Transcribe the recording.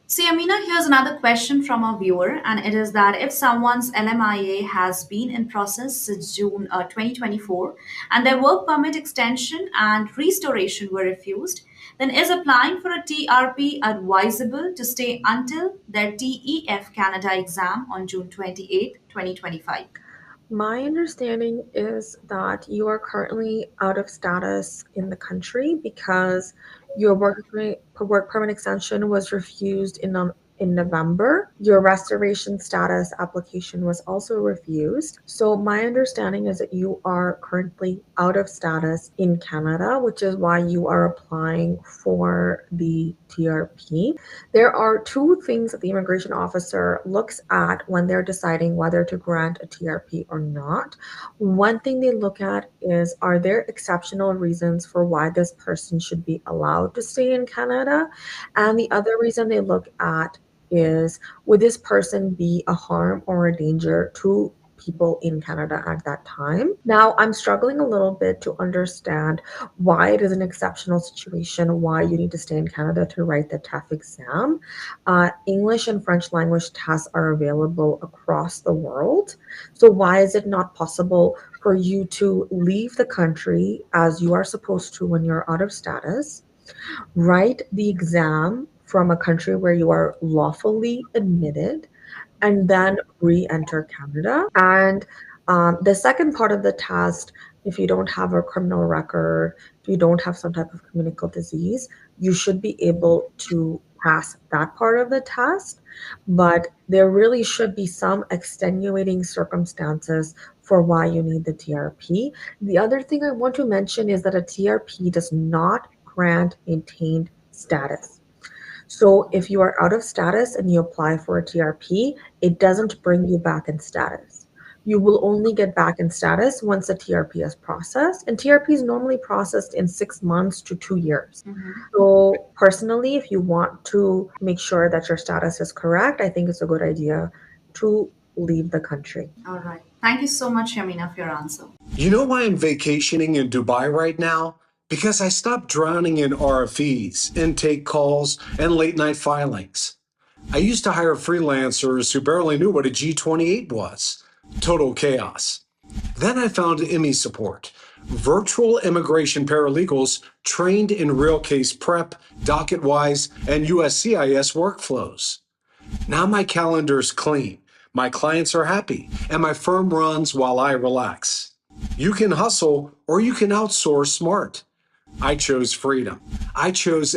So, Yamina, here's another question from a viewer, and it is that if someone's LMIA has been in process since June 2024 and their work permit extension and restoration were refused, then is applying for a TRP advisable to stay until their TEF Canada exam on June 28, 2025? My understanding is that you are currently out of status in the country because your work permit extension was refused in November. Your restoration status application was also refused. So my understanding is that you are currently out of status in Canada, which is why you are applying for the TRP. There are two things that the immigration officer looks at when they're deciding whether to grant a TRP or not. One thing they look at is, are there exceptional reasons for why this person should be allowed to stay in Canada? And the other reason they look at is, would this person be a harm or a danger to people in Canada at that time? Now, I'm struggling a little bit to understand why it is an exceptional situation, why you need to stay in Canada to write the TEF exam. English and French language tests are available across the world. So, why is it not possible for you to leave the country as you are supposed to when you're out of status? Write the exam from a country where you are lawfully admitted, and then re-enter Canada. And the second part of the test, if you don't have a criminal record, if you don't have some type of communicable disease, you should be able to pass that part of the test. But there really should be some extenuating circumstances for why you need the TRP. The other thing I want to mention is that a TRP does not grant maintained status. So if you are out of status and you apply for a TRP, it doesn't bring you back in status. You will only get back in status once the TRP is processed, and TRP is normally processed in 6 months to 2 years. Mhm. So personally, if you want to make sure that your status is correct, I think it's a good idea to leave the country. All right. Thank you so much, Yamina, for your answer. You know why I'm vacationing in Dubai right now? Because I stopped drowning in RFEs, intake calls, and late night filings. I used to hire freelancers who barely knew what a G28 was. Total chaos. Then I found IMI support, virtual immigration paralegals trained in real case prep, docket-wise, and USCIS workflows. Now my calendar's clean, my clients are happy, and my firm runs while I relax. You can hustle or you can outsource smart. I chose freedom. I chose